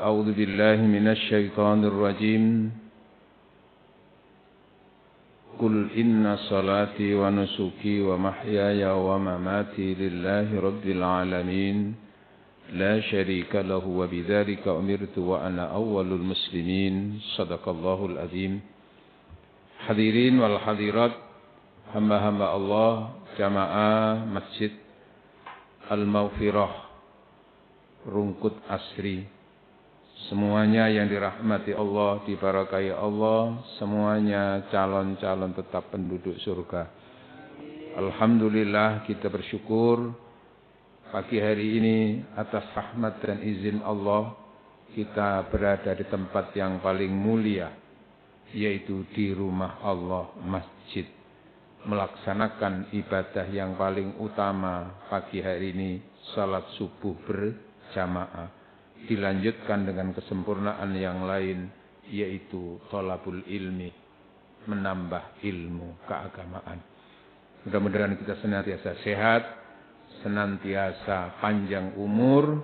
أعوذ بالله من الشيطان الرجيم قل إن صلاتي ونسكي ومحياي ومماتي لله رب العالمين لا شريك له وبذلك أمرت وأنا أول المسلمين صدق الله العظيم. Hadirin wal hadirat, hamba-hamba Allah, jamaah Masjid Al-Maghfirah Rungkut Asri, semuanya yang dirahmati Allah, diberkahi Allah, semuanya calon-calon tetap penduduk surga. Alhamdulillah, kita bersyukur pagi hari ini atas rahmat dan izin Allah kita berada di tempat yang paling mulia, yaitu di rumah Allah, masjid, melaksanakan ibadah yang paling utama pagi hari ini, salat subuh berjamaah, dilanjutkan dengan kesempurnaan yang lain, yaitu thalabul ilmi, menambah ilmu keagamaan. Mudah-mudahan kita senantiasa sehat, senantiasa panjang umur,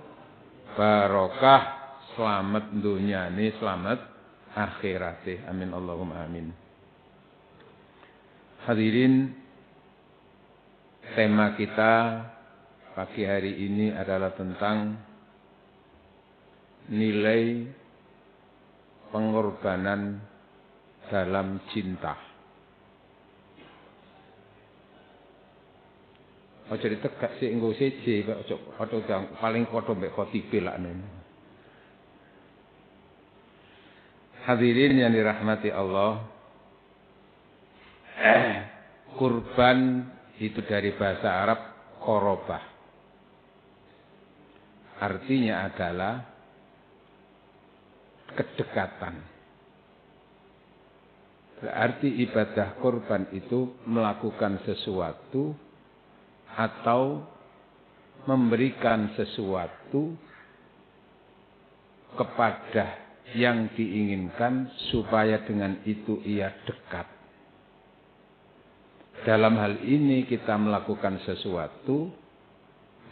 barokah, selamat dunia ini, selamat akhirat. Amin Allahumma amin. Hadirin, tema kita pagi hari ini adalah tentang nilai pengorbanan dalam cinta. Ojo ditegak sik nggo siji, ojo paling padha mbek khotibe lakne. Hadirin yang dirahmati Allah, kurban itu dari bahasa Arab korobah. Artinya adalah kedekatan. Berarti ibadah kurban itu melakukan sesuatu atau memberikan sesuatu kepada yang diinginkan supaya dengan itu ia dekat. Dalam hal ini kita melakukan sesuatu,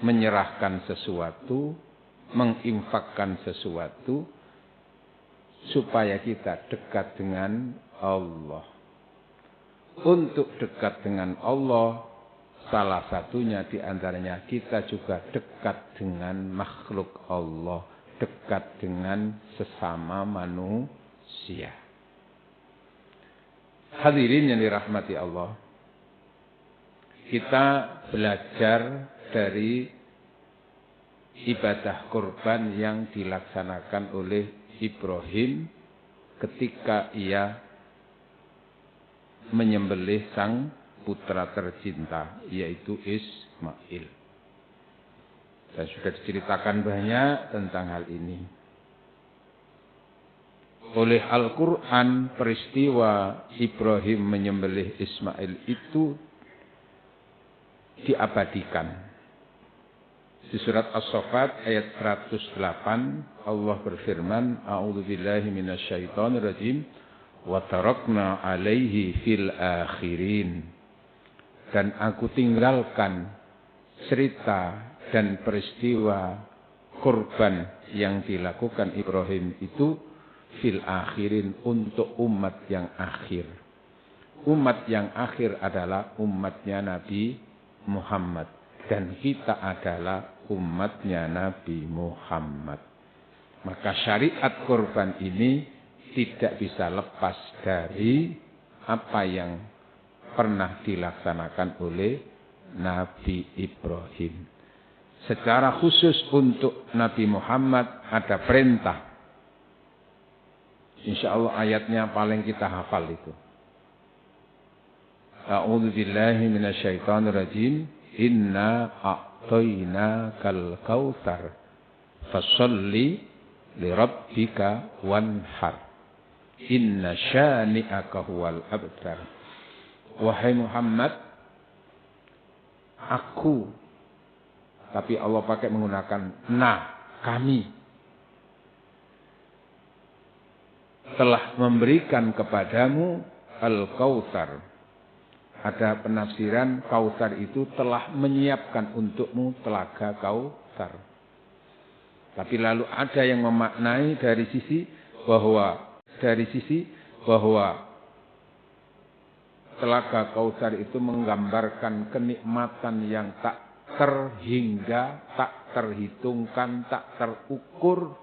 menyerahkan sesuatu, menginfakkan sesuatu supaya kita dekat dengan Allah. Untuk dekat dengan Allah, salah satunya di antaranya kita juga dekat dengan makhluk Allah, dekat dengan sesama manusia. Hadirin yang dirahmati Allah, kita belajar dari ibadah kurban yang dilaksanakan oleh Ibrahim ketika ia menyembelih sang putra tercinta, yaitu Ismail. Dan sudah diceritakan banyak tentang hal ini. Oleh Al-Quran, peristiwa Ibrahim menyembelih Ismail itu diabadikan. Di surat As-Saffat ayat 108 Allah berfirman, A'udzubillahi minasyaitonirrajim, wa tarakna 'alaihi fil akhirin. Dan aku tinggalkan cerita dan peristiwa kurban yang dilakukan Ibrahim itu fil akhirin, untuk umat yang akhir. Umat yang akhir adalah umatnya Nabi Muhammad, dan kita adalah umatnya Nabi Muhammad. Maka syariat kurban ini tidak bisa lepas dari apa yang pernah dilaksanakan oleh Nabi Ibrahim. Secara khusus untuk Nabi Muhammad ada perintah. Insyaallah ayatnya paling kita hafal itu. A'udzu billahi minasyaitonirrajim. Inna a'tainakal kautsar fasholli lirabbika wanhar. Inna syani'aka huwal abtar. Wahai Muhammad, aku, tapi Allah pakai menggunakan kami telah memberikan kepadamu al-kautsar. Ada penafsiran kautsar itu telah menyiapkan untukmu telaga kautsar. Tapi lalu ada yang memaknai dari sisi bahwa Telaga Kautsar itu menggambarkan kenikmatan yang tak terhingga, tak terhitungkan, tak terukur.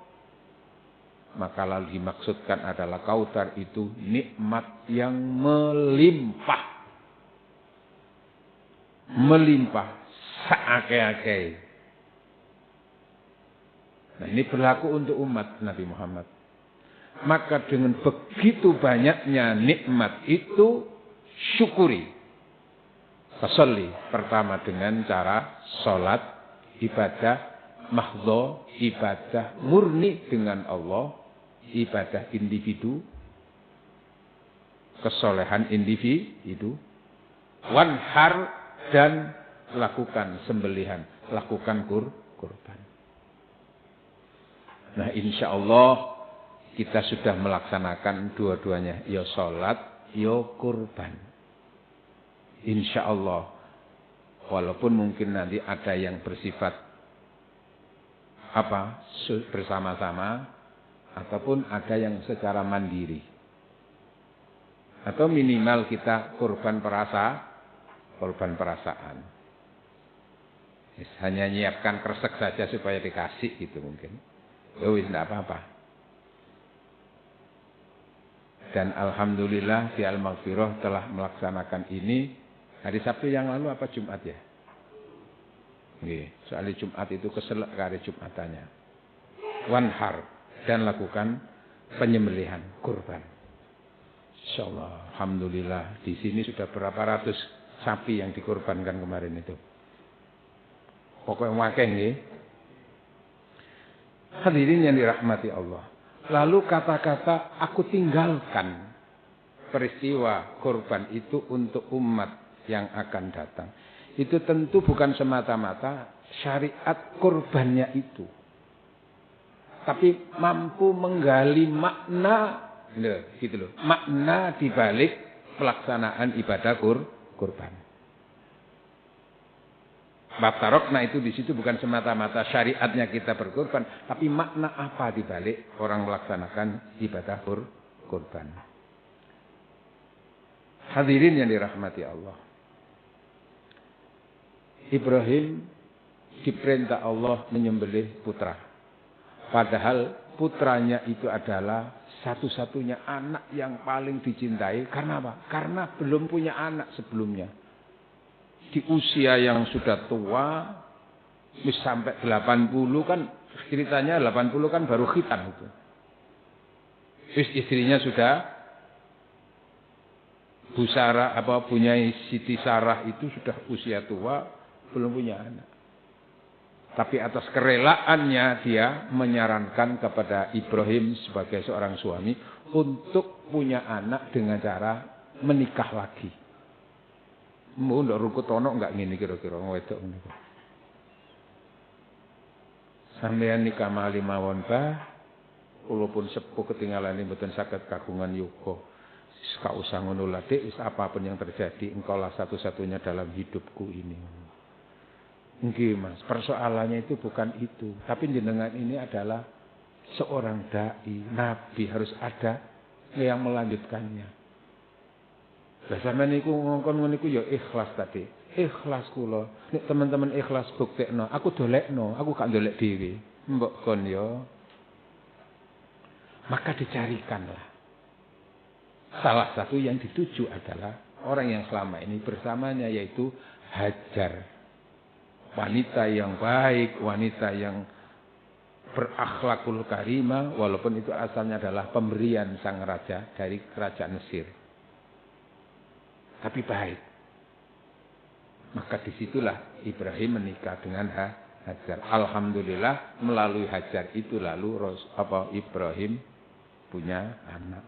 Maka lalu dimaksudkan adalah Kautsar itu nikmat yang melimpah. Melimpah seakeh-akeh. Nah, ini berlaku untuk umat Nabi Muhammad. Maka dengan begitu banyaknya nikmat itu, syukuri. Fasolli pertama dengan cara sholat, ibadah mahdho, ibadah murni dengan Allah, ibadah individu, kesolehan individu, wanhar dan lakukan sembelihan, lakukan kurban. Nah, insya Allah kita sudah melaksanakan dua-duanya, ya sholat, ya kurban. Insya Allah, walaupun mungkin nanti ada yang bersifat bersama-sama, ataupun ada yang secara mandiri, atau minimal kita kurban perasaan. Hanya nyiapkan kresek saja supaya dikasih gitu mungkin. Wis tidak apa-apa. Dan alhamdulillah di Al-Maghfirah telah melaksanakan ini. Hari Sabtu yang lalu apa Jumat ya? Nggih, soalnya Jumat itu keselak hari Jumatannya. Wanhar dan lakukan penyembelihan kurban. Insyaallah, alhamdulillah di sini sudah berapa ratus sapi yang dikorbankan kemarin itu. Pokoknya wakeh nggih. Hadirin yang dirahmati Allah. Lalu kata-kata aku tinggalkan peristiwa kurban itu untuk umat yang akan datang. Itu tentu bukan semata-mata syariat kurbannya itu. Tapi mampu menggali makna, gitu loh. Makna dibalik pelaksanaan ibadah kurban. Bab tarokna itu di situ bukan semata-mata syariatnya kita berkurban, tapi makna apa dibalik orang melaksanakan ibadah kurban. Hadirin yang dirahmati Allah. Ibrahim diperintah Allah menyembelih putra. Padahal putranya itu adalah satu-satunya anak yang paling dicintai. Karena apa? Karena belum punya anak sebelumnya. Di usia yang sudah tua, sampai 80 kan, ceritanya 80 kan baru khitan itu. Istrinya sudah Bu Sarah punya Siti Sarah itu sudah usia tua, belum punya anak. Tapi atas kerelaannya dia menyarankan kepada Ibrahim sebagai seorang suami untuk punya anak dengan cara menikah lagi. Mau ndak rukut ono enggak ngene kira-kira wedok niku. Sampeyan nikah mali mawon bah, kula pun sepuh ketinggalan mboten saged kagungan yoga. Gak usah ngono lah, Dik, apapun yang terjadi engkaulah satu-satunya dalam hidupku ini. Nggih Mas, persoalannya itu bukan itu. Tapi jenengan ini adalah seorang dai, nabi, harus ada yang melanjutkannya. Lah sampeyan niku ngongkon ngono niku ya ikhlas tadi. Ikhlas kula. Nek teman-teman ikhlas buktekno, aku dolekno, aku gak dolek dhewe. Mbok kon ya. Maka dicarikanlah. Salah satu yang dituju adalah orang yang selama ini bersamanya, yaitu Hajar. Wanita yang baik, wanita yang berakhlakul karimah, walaupun itu asalnya adalah pemberian sang raja dari kerajaan Mesir. Tapi baik. Maka disitulah Ibrahim menikah dengan Hajar. Alhamdulillah melalui Hajar itu lalu Ibrahim punya anak.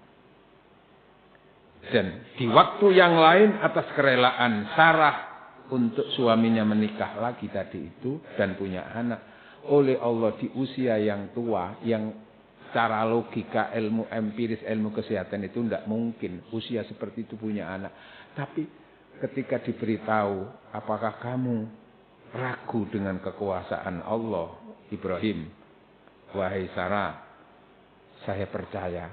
Dan di waktu yang lain atas kerelaan Sarah untuk suaminya menikah lagi tadi itu dan punya anak oleh Allah di usia yang tua, yang secara logika ilmu empiris, ilmu kesehatan itu tidak mungkin usia seperti itu punya anak. Tapi ketika diberitahu, apakah kamu ragu dengan kekuasaan Allah, Ibrahim? wahai Sarah, saya percaya.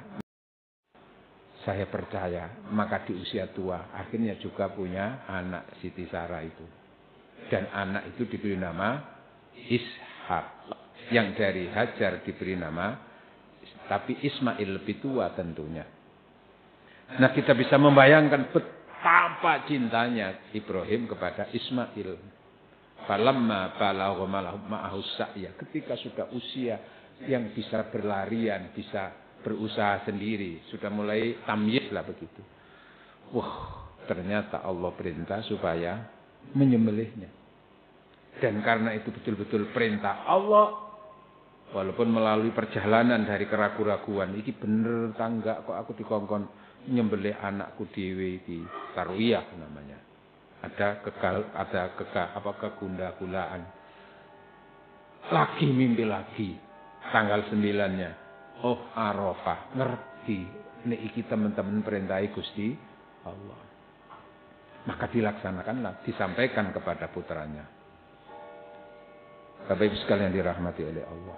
Saya percaya. Maka di usia tua akhirnya juga punya anak Siti Sarah itu. Dan anak itu diberi nama Ishak. Yang dari Hajar diberi nama, tapi Ismail lebih tua tentunya. Nah, kita bisa membayangkan betapa cintanya Ibrahim kepada Ismail. Falamma balagha ma'ahu sa'ya, ketika sudah usia yang bisa berlarian, bisa berusaha sendiri, sudah mulai tamyiz lah begitu. Wah, ternyata Allah perintah supaya menyembelihnya. Dan karena itu betul-betul perintah Allah, walaupun melalui perjalanan dari keraguan-raguan, iki bener tangga kok aku dikongkon nyembelih anakku dewe di Tarwiyah namanya. Ada kegunda-gulaan. Lagi mimpi lagi tanggal 9-nya. Oh, Arafah, ngerti nek iki teman-teman perintahi Gusti Allah. Maka dilaksanakanlah, disampaikan kepada putranya. Bapak Ibu sekalian dirahmati oleh Allah.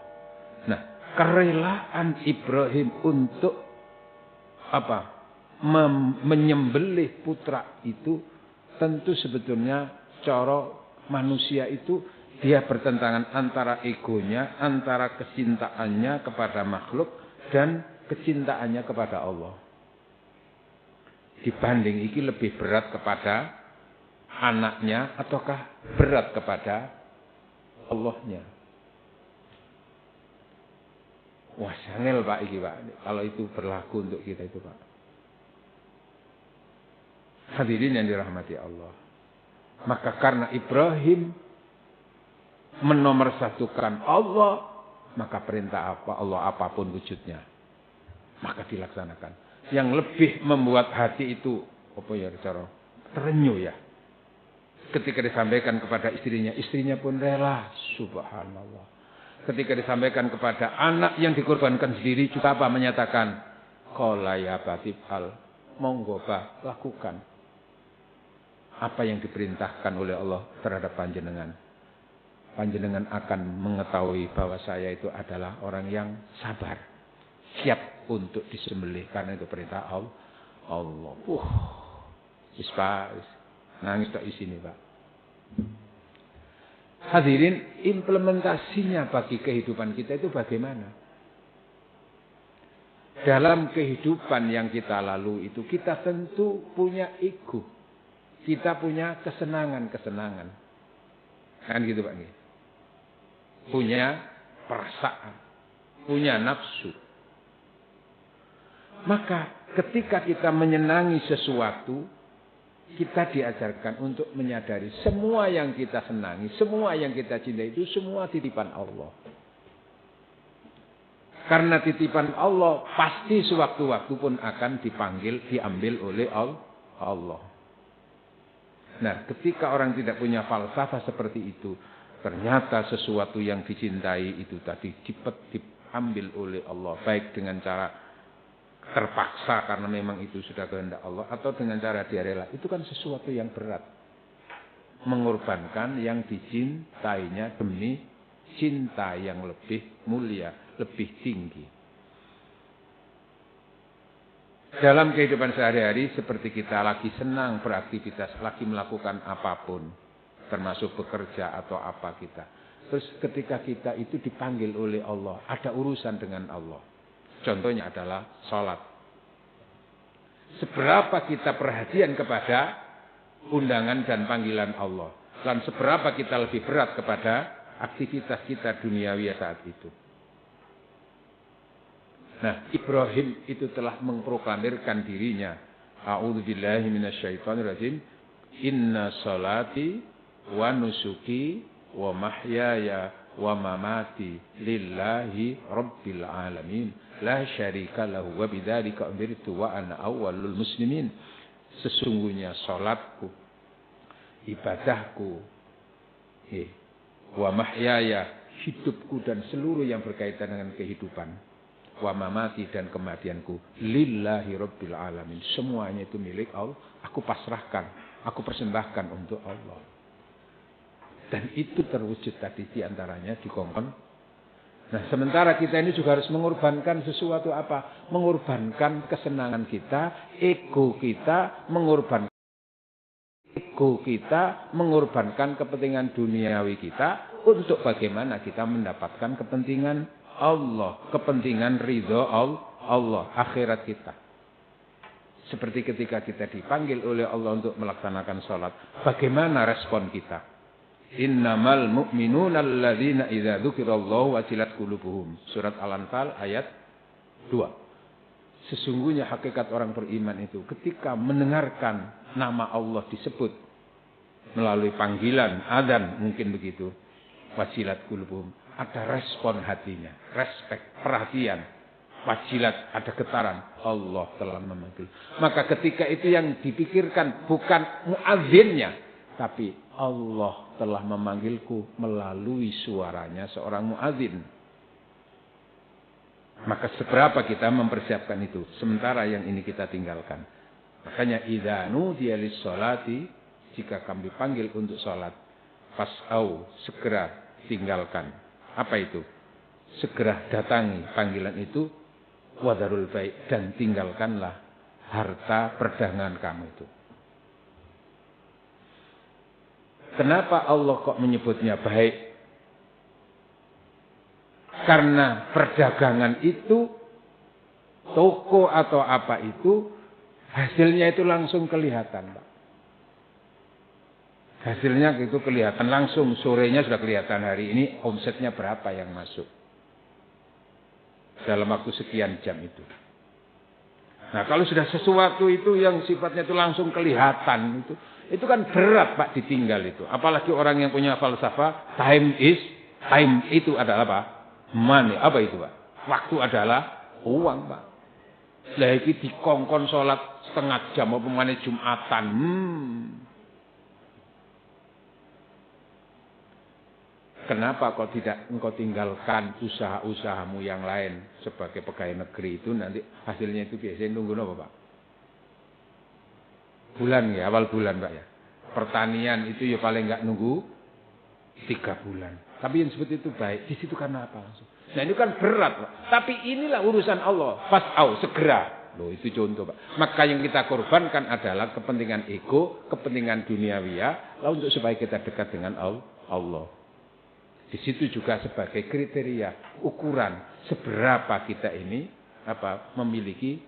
Nah, kerelaan Ibrahim untuk menyembelih putra itu tentu sebetulnya cara manusia itu dia bertentangan antara egonya, antara kecintaannya kepada makhluk dan kecintaannya kepada Allah. Dibanding iki lebih berat kepada anaknya ataukah berat kepada Allahnya. Wah, sangel Pak iki Pak. Kalau itu berlaku untuk kita itu Pak. Hadirin yang dirahmati Allah. Maka karena Ibrahim menomorsatukan Allah, maka perintah apa Allah apapun wujudnya, maka dilaksanakan. Yang lebih membuat hati itu cara terenyuh ya. Ketika disampaikan kepada istrinya pun rela. Subhanallah. Ketika disampaikan kepada anak yang dikorbankan sendiri juga apa menyatakan, qala ya batibal, monggo Pak, lakukan apa yang diperintahkan oleh Allah terhadap panjenengan. Panjenengan akan mengetahui bahwa saya itu adalah orang yang sabar, siap untuk disembelih karena itu perintah Allah. Pak, nangis tak isini Pak. Hadirin, implementasinya bagi kehidupan kita itu bagaimana? Dalam kehidupan yang kita lalui itu kita tentu punya ego. Kita punya kesenangan-kesenangan. Kan gitu Pak. Punya perasaan. Punya nafsu. Maka ketika kita menyenangi sesuatu, kita diajarkan untuk menyadari semua yang kita senangi, semua yang kita cintai itu semua titipan Allah. Karena titipan Allah pasti sewaktu-waktu pun akan diambil oleh Allah. Nah, ketika orang tidak punya falsafah seperti itu, ternyata sesuatu yang dicintai itu tadi diambil oleh Allah, baik dengan cara terpaksa karena memang itu sudah kehendak Allah, atau dengan cara dia rela. Itu kan sesuatu yang berat. Mengorbankan yang dicintainya demi cinta yang lebih mulia, lebih tinggi. Dalam kehidupan sehari-hari seperti kita lagi senang beraktivitas, lagi melakukan apapun, termasuk bekerja atau apa kita. Terus ketika kita itu dipanggil oleh Allah, ada urusan dengan Allah. Contohnya adalah sholat. Seberapa kita perhatian kepada undangan dan panggilan Allah. Dan seberapa kita lebih berat kepada aktivitas kita duniawi saat itu. Nah, Ibrahim itu telah mengproklamirkan dirinya. A'udzubillahi minasyaitonirrajim. Inna sholati wa nusuki wa mahyaya wa mamati lillahi rabbil alamin. La syarika lahu wa bidzalika umirtu wa ana awwalul muslimin. Sesungguhnya salatku, ibadahku, wa mahyaya, hidupku dan seluruh yang berkaitan dengan kehidupan, wa mamati dan kematianku, lillahi rabbil alamin. Semuanya itu milik Allah. Aku pasrahkan, aku persembahkan untuk Allah. Dan itu terwujud tadi diantaranya dikongkon Nah, sementara kita ini juga harus mengorbankan sesuatu apa? Mengorbankan kesenangan kita, ego kita, mengorbankan kepentingan duniawi kita untuk bagaimana kita mendapatkan kepentingan Allah, kepentingan ridho Allah, akhirat kita. Seperti ketika kita dipanggil oleh Allah untuk melaksanakan sholat, bagaimana respon kita? Innamal mu'minuna alladzina idza dzukirallahu wajilat qulubuhum. Surat Al-Anfal ayat 2. Sesungguhnya hakikat orang beriman itu ketika mendengarkan nama Allah disebut melalui panggilan adzan mungkin begitu, wajilat qulubuhum, ada respon hatinya, respek, perhatian, wajilat, ada getaran, Allah telah memanggil. Maka ketika itu yang dipikirkan bukan muadzinnya, tapi Allah telah memanggilku melalui suaranya seorang muadzin. Maka seberapa kita mempersiapkan itu, sementara yang ini kita tinggalkan. Makanya idza nudiya lis-sholati, jika kami panggil untuk salat, fas'au, segera tinggalkan. Apa itu? Segera datangi panggilan itu, wadarul bai', dan tinggalkanlah harta perdagangan kamu itu. Kenapa Allah kok menyebutnya baik? Karena perdagangan itu, toko atau apa itu, hasilnya itu langsung kelihatan, Pak. Hasilnya itu kelihatan langsung, sorenya sudah kelihatan hari ini omsetnya berapa yang masuk. Dalam waktu sekian jam itu. Nah, kalau sudah sesuatu itu yang sifatnya itu langsung kelihatan itu kan berat, Pak, ditinggal itu. Apalagi orang yang punya falsafah, time itu adalah apa? Money. Apa itu, Pak? Waktu adalah uang, Pak. Lah iki dikongkon salat setengah jam apa meneh Jumatan. Kenapa kok tidak engkau tinggalkan usaha-usahamu yang lain sebagai pegawai negeri itu nanti hasilnya itu biasanya nunggu apa, Pak? Bulan ya, awal bulan, Pak ya. Pertanian itu ya paling enggak nunggu 3 bulan. Tapi yang seperti itu baik. Di situ karena apa langsung? Nah ini kan berat, Pak. Tapi inilah urusan Allah. Fas'au, segera. Loh itu contoh, Pak. Maka yang kita korbankan adalah kepentingan ego, kepentingan duniawiyah, lalu untuk supaya kita dekat dengan Allah. Di situ juga sebagai kriteria, ukuran seberapa kita ini memiliki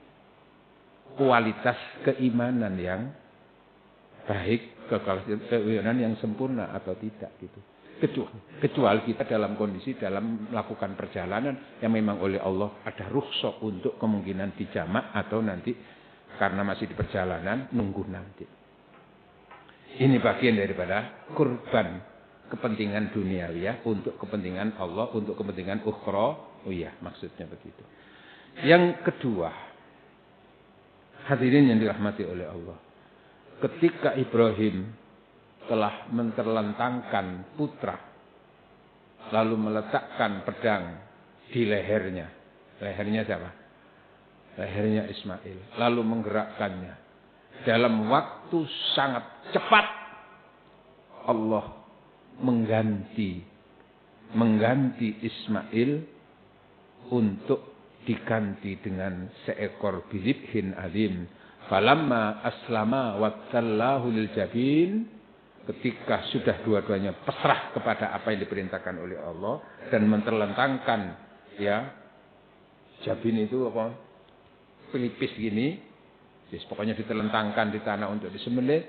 kualitas keimanan yang baik, keimanan yang sempurna atau tidak gitu. Kecuali kita dalam kondisi dalam melakukan perjalanan yang memang oleh Allah ada rukhsah untuk kemungkinan dijamak atau nanti karena masih di perjalanan nunggu nanti. Ini bagian daripada kurban kepentingan duniawi untuk kepentingan Allah, untuk kepentingan ukhra. Oh iya, maksudnya begitu. Yang kedua, hadirin yang dirahmati oleh Allah. Ketika Ibrahim telah menterlentangkan putra, lalu meletakkan pedang di lehernya. Lehernya siapa? Lehernya Ismail. Lalu menggerakkannya. Dalam waktu sangat cepat, Allah mengganti Ismail untuk diganti dengan seekor bilibhin azim. Falamma aslama wattallahu lil jabin, ketika sudah dua-duanya pasrah kepada apa yang diperintahkan oleh Allah dan menterlentangkan ya jabin itu apa pelipis gini, pokoknya diterlentangkan di tanah untuk disembelih,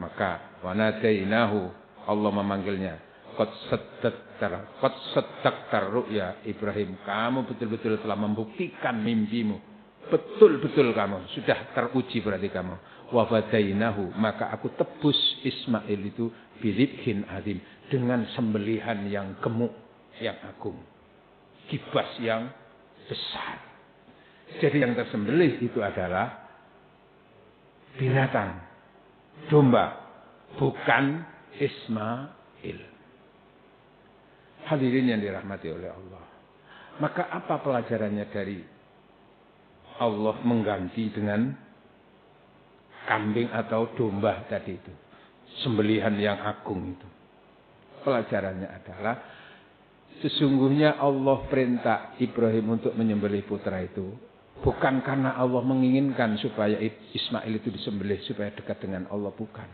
maka wanadainahu, Allah memanggilnya, qad saddaqtar ru'ya Ibrahim, kamu betul-betul telah membuktikan mimpimu, betul-betul kamu sudah teruji berarti kamu. Wa fadainahu, maka aku tebus Ismail itu bilibhin azim, dengan sembelihan yang gemuk, yang agung, kibas yang besar. Jadi yang tersembelih itu adalah binatang, domba, bukan Ismail. Hadirin yang dirahmati oleh Allah. Maka apa pelajarannya dari Allah mengganti dengan kambing atau domba tadi itu? Sembelihan yang agung itu. Pelajarannya adalah Sesungguhnya Allah perintah Ibrahim untuk menyembelih putra itu bukan karena Allah menginginkan supaya Ismail itu disembelih supaya dekat dengan Allah, bukan.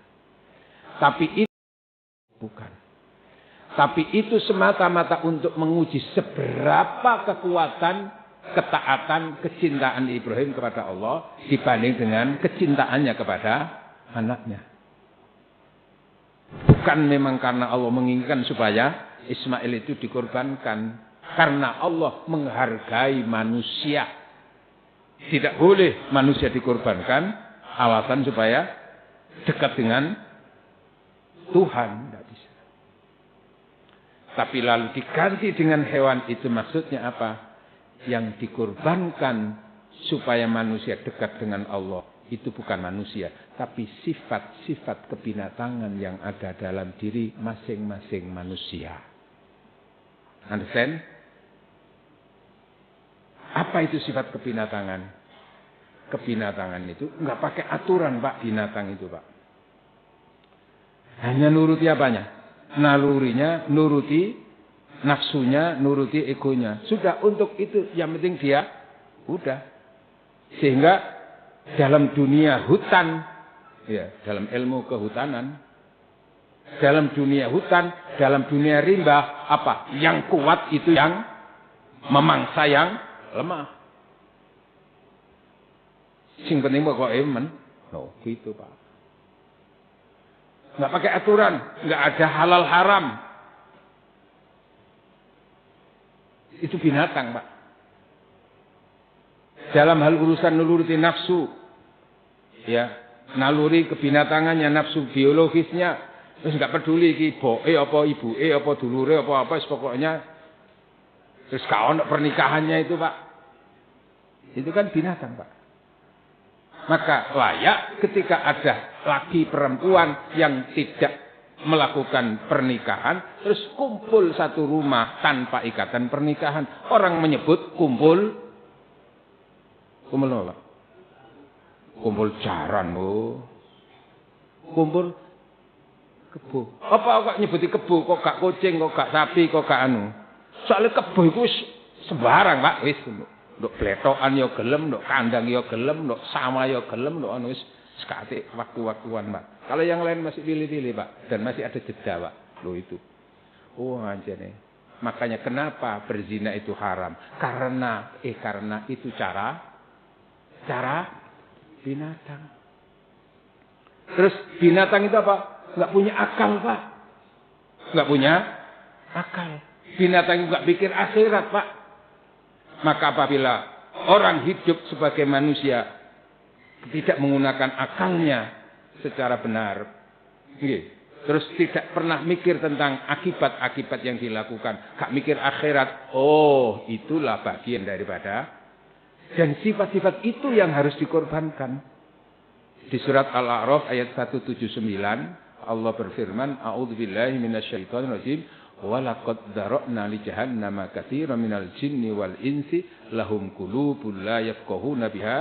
Tapi itu semata-mata untuk menguji seberapa kekuatan, ketaatan, kecintaan Ibrahim kepada Allah dibanding dengan kecintaannya kepada anaknya. Bukan memang karena Allah menginginkan supaya Ismail itu dikorbankan. Karena Allah menghargai manusia. Tidak boleh manusia dikorbankan. Alasan supaya dekat dengan Tuhan. Tidak bisa. Tapi lalu diganti dengan hewan itu maksudnya apa? Yang dikorbankan supaya manusia dekat dengan Allah. Itu bukan manusia, tapi sifat-sifat kebinatangan yang ada dalam diri masing-masing manusia. Understand? Apa itu sifat kebinatangan? Kebinatangan itu enggak pakai aturan, Pak, binatang itu, Pak. Hanya nuruti apanya? Nalurinya, nuruti nafsunya, nuruti egonya. Sudah, untuk itu yang penting dia udah. Sehingga dalam dunia hutan, ya, dalam ilmu kehutanan, dalam dunia hutan, dalam dunia rimba, apa? Yang kuat itu yang memangsa yang lemah. Sing penting pokok iman. No, gitu, Pak. Nggak pakai aturan, nggak ada halal haram. Itu binatang, Pak. Dalam hal urusan nuruti nafsu, ya, naluri kebinatangannya, nafsu biologisnya, terus nggak peduli ki boke apa ibuke apa dulure apa pokoknya terus gak ono pernikahannya itu, Pak. Itu kan binatang, Pak. Maka layak ketika ada laki perempuan yang tidak melakukan pernikahan terus kumpul satu rumah tanpa ikatan pernikahan. Orang menyebut kumpul apa? Kumpul jaran, Bu. Kumpul kebo. Apa kok nyebuti kebo, kok gak kucing, kok gak sapi, kok gak anu. Soalnya kebo iku sembarang, Pak, wis. Nduk bletokan ya gelem, nduk kandang ya gelem, nduk sawah ya gelem, nduk anu wis sekate waktu-waktuan, Pak. Kalau yang lain masih pilih-pilih, Pak, dan masih ada jeda, Pak. Loh itu. Oh, anjene. Makanya kenapa berzina itu haram? Karena itu cara binatang. Terus binatang itu apa? Enggak punya akal, Pak. Enggak punya akal. Binatang itu enggak pikir akhirat, Pak. Maka apabila orang hidup sebagai manusia tidak menggunakan akalnya secara benar, terus tidak pernah mikir tentang akibat-akibat yang dilakukan, gak mikir akhirat, oh itulah bagian daripada, dan sifat-sifat itu yang harus dikorbankan. Di surat Al-A'raf ayat 179 Allah berfirman, a'udzubillahi minasyaitonirrajim, walaqad dzara'na li jahannama katsiran minal jinni wal insi lahum qulubun la yafqahuna biha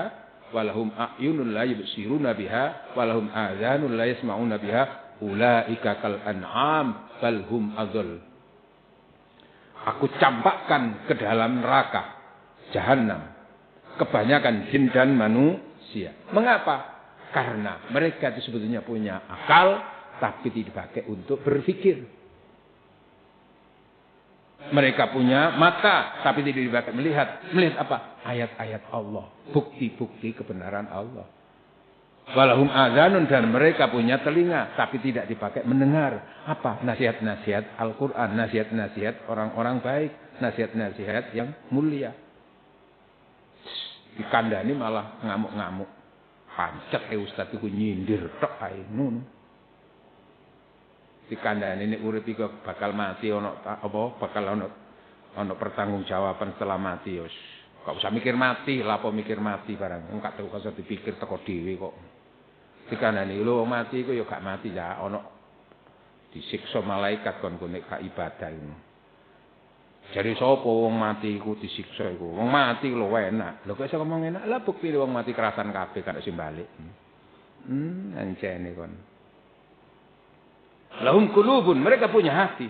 wa lahum a'yunun la yubsiruna biha wa lahum adzanun la yasma'una biha ulaika kal an'am bal hum adall. Aku campakkan ke dalam neraka jahanam kebanyakan jin dan manusia. Mengapa? Karena mereka itu sebetulnya punya akal tapi tidak dipakai untuk berpikir. Mereka punya mata, tapi tidak dipakai melihat. Melihat apa? Ayat-ayat Allah. Bukti-bukti kebenaran Allah. Walahum azanun, dan mereka punya telinga, tapi tidak dipakai mendengar. Apa? Nasihat-nasihat Al-Quran. Nasihat-nasihat orang-orang baik. Nasihat-nasihat yang mulia. Dikandani malah ngamuk-ngamuk. Pancet Ustaz itu nyindir. Tok ae ngono. Dikandani ini urip iki bakal mati ono apa bakal ono pertanggungjawaban setelah mati wis. Kok usah mikir mati, lapo mikir mati barang. Wong gak usah dipikir teko dhewe kok. Dikandani lho mati iku ya gak mati ya, ono disiksa malaikat kon nek gak ibadah ngono. Jadi sapa wong mati iku disiksa iku? Wong mati lho enak. Lho kok iso ngomong enak? Lah bukti wong mati kerasan kabeh kan sing balik. Ancene kon. Lahum qulubun, mereka punya hati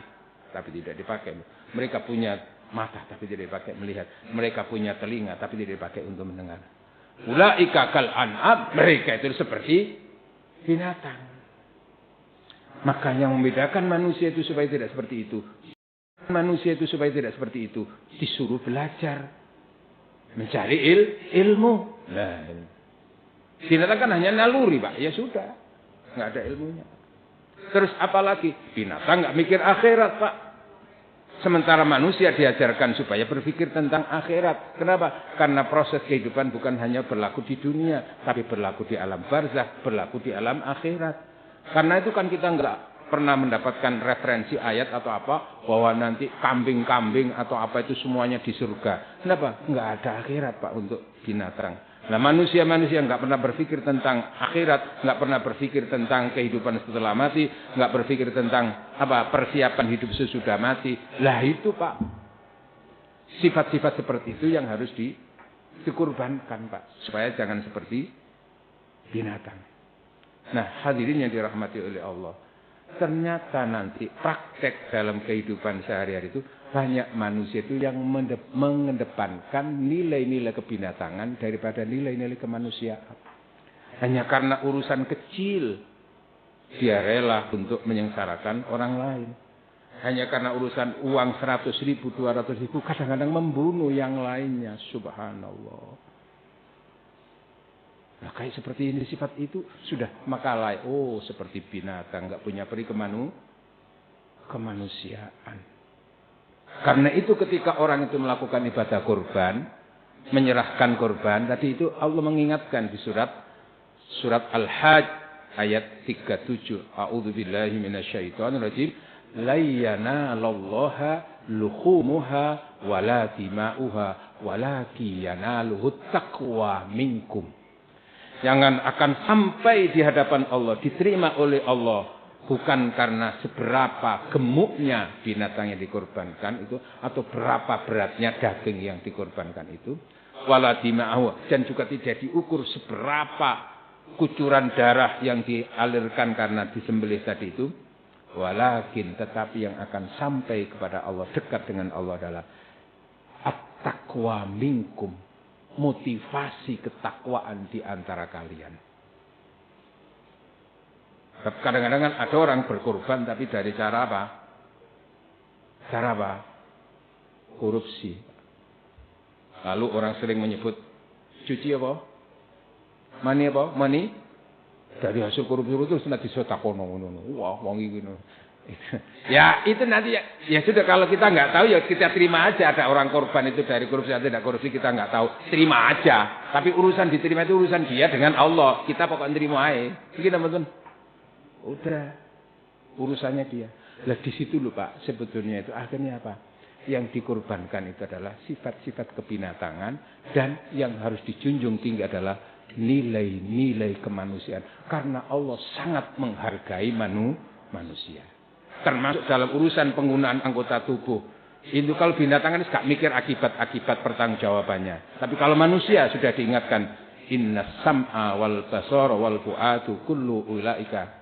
tapi tidak dipakai. Mereka punya mata tapi tidak dipakai melihat. Mereka punya telinga tapi tidak dipakai untuk mendengar. Ulaika kal an'am, mereka itu seperti binatang. Maka yang membedakan manusia itu supaya tidak seperti itu. Manusia itu supaya tidak seperti itu. Disuruh belajar. Mencari ilmu. Nah, binatang kan hanya naluri, Pak. Ya sudah. Nggak ada ilmunya. Terus apalagi? Binatang nggak mikir akhirat, Pak. Sementara manusia diajarkan supaya berpikir tentang akhirat. Kenapa? Karena proses kehidupan bukan hanya berlaku di dunia. Tapi berlaku di alam barzakh. Berlaku di alam akhirat. Karena itu kan kita nggak pernah mendapatkan referensi ayat atau apa. Bahwa nanti kambing-kambing atau apa itu semuanya di surga. Kenapa? Nggak ada akhirat, Pak, untuk binatang. Nah, manusia-manusia nggak pernah berpikir tentang akhirat, nggak pernah berpikir tentang kehidupan setelah mati, nggak berpikir tentang apa persiapan hidup sesudah mati. Lah itu, Pak, sifat-sifat seperti itu yang harus dikurbankan, Pak, supaya jangan seperti binatang. Nah, hadirin yang dirahmati oleh Allah, ternyata nanti praktek dalam kehidupan sehari-hari itu banyak manusia itu yang mengedepankan nilai-nilai kebinatangan daripada nilai-nilai kemanusiaan. Hanya karena urusan kecil dia rela untuk menyengsarakan orang lain. Hanya karena urusan uang 100.000, 200.000 kadang-kadang membunuh yang lainnya. Subhanallah. Nah, kayak seperti ini sifat itu sudah makalai. Oh, seperti binatang, nggak punya peri kemanusiaan. Karena itu ketika orang itu melakukan ibadah kurban, menyerahkan kurban, tadi itu Allah mengingatkan di surat Al-Hajj ayat 37. A'udzubillahi minasyaitonirrajim. La yanalallaha luhumuha wala dima'uha walakin yanaluhut taqwa minkum. Jangan akan sampai di hadapan Allah, diterima oleh Allah. Bukan karena seberapa gemuknya binatang yang dikorbankan itu, atau berapa beratnya daging yang dikorbankan itu. Wala dima'uha, dan juga tidak diukur seberapa kucuran darah yang dialirkan karena disembelih tadi itu. Walakin, tetapi yang akan sampai kepada Allah, dekat dengan Allah adalah at-taqwa minkum, motivasi ketakwaan di antara kalian. Kadang-kadang kan ada orang berkorban tapi dari cara apa? Cara apa? Korupsi. Lalu orang sering menyebut cuci apa? Mani apa? Mani dari hasil korupsi itu sudah disotakono. Wah, wong iki ngono. Ya itu nanti ya sudah, kalau kita nggak tahu ya kita terima aja. Ada orang korban itu dari korupsi atau tidak korupsi kita nggak tahu, terima aja. Tapi urusan diterima itu urusan dia dengan Allah. Kita pokoknya terima aja. Begini teman-teman. Udah urusannya dia. Lah di situ loh, Pak, sebetulnya itu akhirnya apa? Yang dikorbankan itu adalah sifat-sifat kebinatangan, dan yang harus dijunjung tinggi adalah nilai-nilai kemanusiaan. Karena Allah sangat menghargai manusia. Termasuk dalam urusan penggunaan anggota tubuh. Itu kalau binatang kan gak mikir akibat-akibat pertanggungjawabannya. Tapi kalau manusia sudah diingatkan, inna sam'a wal basara wal fu'adu kullu ulaika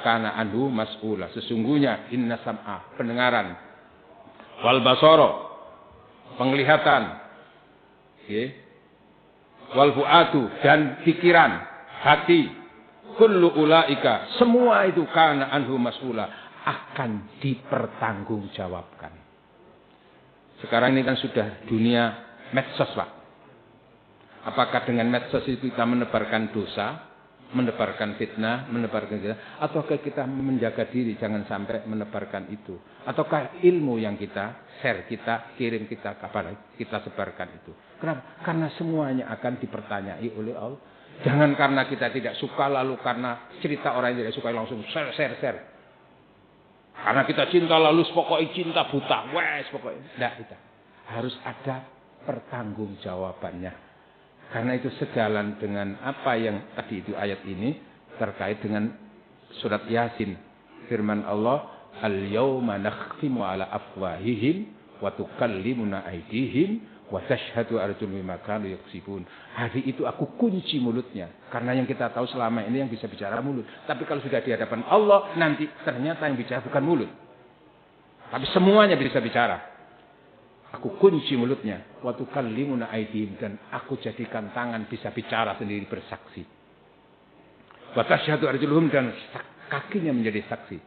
kana anhu mas'ula. Sesungguhnya inna sam'a, pendengaran, wal basara, penglihatan, okay, wal fu'adu, dan pikiran, hati, kullu ulaika, semua itu kana anhu mas'ula, akan dipertanggungjawabkan. Sekarang ini kan sudah dunia medsos, Pak. Apakah dengan medsos itu kita menebarkan dosa, menebarkan fitnah, menebarkan kita, ataukah kita menjaga diri jangan sampai menebarkan itu? Ataukah ilmu yang kita share, kita kirim, kita sebarkan itu? Kenapa? Karena semuanya akan dipertanyai oleh Allah. Jangan karena kita tidak suka, lalu karena cerita orang yang tidak suka langsung share. Karena kita cinta lalu pokoknya cinta buta, wes pokoknya. Tidak, kita harus ada pertanggungjawabannya. Karena itu sejalan dengan apa yang tadi itu ayat ini terkait dengan surat Yasin. Firman Allah, al-yawma nakhtimu ala afwahihim wa tukallimuna aydihim wa tashhadu arjuluhum bima kanu yaksibun. Hari itu aku kunci mulutnya. Karena yang kita tahu selama ini yang bisa bicara mulut. Tapi kalau sudah di hadapan Allah, nanti ternyata yang bicara bukan mulut. Tapi semuanya bisa bicara. Aku kunci mulutnya. Wa tukallimuna aydihim, dan aku jadikan tangan bisa bicara sendiri bersaksi. Wa tasyhadu arjuluhum, dan kakinya menjadi saksi.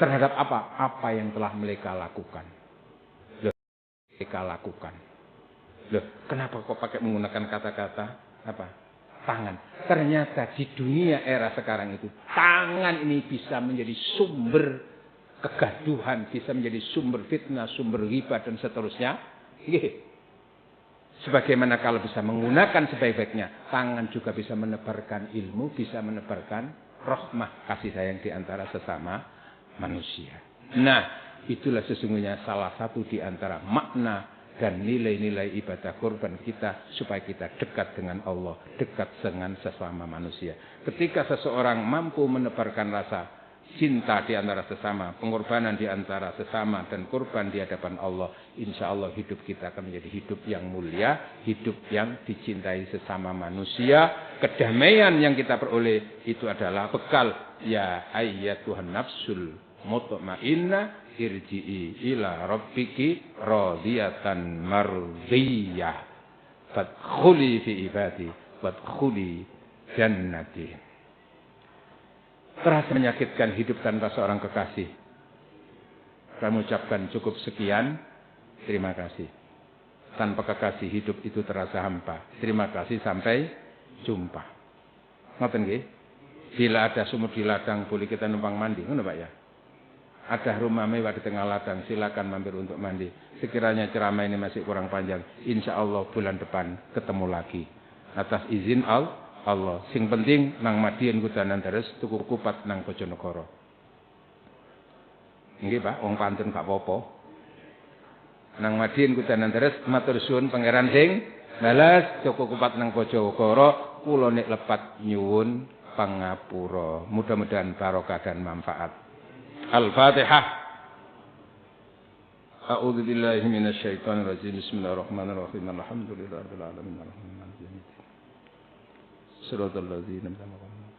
Terhadap apa? Apa yang telah mereka lakukan. Mereka lakukan. Loh, kenapa kok pakai menggunakan kata-kata apa? Tangan. Ternyata di dunia era sekarang itu, tangan ini bisa menjadi sumber kegaduhan, bisa menjadi sumber fitnah, sumber ghibah dan seterusnya. Sebagaimana kalau bisa menggunakan sebaik-baiknya, tangan juga bisa menebarkan ilmu, bisa menebarkan rahmah, kasih sayang di antara sesama manusia. Nah, itulah sesungguhnya salah satu di antara makna dan nilai-nilai ibadah kurban kita, supaya kita dekat dengan Allah, dekat dengan sesama manusia. Ketika seseorang mampu menebarkan rasa cinta di antara sesama, pengorbanan di antara sesama, dan kurban di hadapan Allah, insya Allah hidup kita akan menjadi hidup yang mulia, hidup yang dicintai sesama manusia. Kedamaian yang kita peroleh itu adalah bekal. Ya ayyatuhan nafsul mutmainnah, irji'i ila rabbiki radiyatan mardiyah, fadkhuli fi ibadi wadkhuli jannati. Terasa menyakitkan hidup tanpa seorang kekasih. Kami ucapkan cukup sekian, terima kasih. Tanpa kekasih hidup itu terasa hampa. Terima kasih, sampai jumpa. Ngoten nggih? Bila ada sumur di ladang, boleh kita numpang mandi, ngono Pak ya? Ada rumah mewah di tengah ladang, silakan mampir untuk mandi. Sekiranya ceramah ini masih kurang panjang, insya Allah bulan depan ketemu lagi. Atas izin Allah. Sing penting nang Madiun Kudanan terus tuku kupat nang Bojonegoro. Nggih Pak, wong pantun gak apa-apa. Nang Madiun Kudanan terus matur suwun pangeran sing balas tuku kupat nang Bojonegoro, kula nek lepat nyuwun pangapura. Mudah-mudahan barokah dan manfaat. Al-Fatihah. A'udzu billahi minasy syaithanir rajim. Bismillahirrahmanirrahim. Alhamdulillahirabbil alamin. Shiratal ladzina an'amta 'alaihim.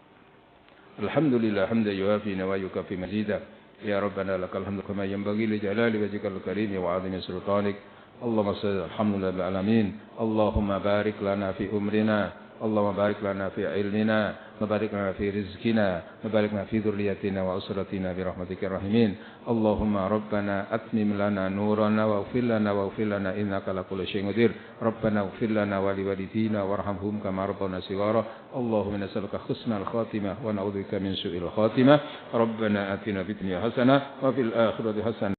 Alhamdulillah hamdan yuwafi wa yukafi mazida. Ya Rabbana lakal hamdu kama yanbaghi li jalali wajhikal karim wa 'azimi sultanik. Allahumma shalli alhamdulillahil alamin. Allahumma barik lana fi umrina. Allahumma barik lana fi ilmina, barik lana fi rizqina, barik lana fi dzurriyyatina wa usratina bi rahmatikar rahimin. Allahumma rabbana atmim lana nurana waghfir lana innaka ala kulli syai'in qadir. Rabbana ighfir lana wa liwalidina warhamhum kama rabbana shighara. Allahumma nas'aluka husnal khatimah wa na'udzubika min su'il khatimah. Rabbana atina fid dunya hasanah wa fil akhirati hasanah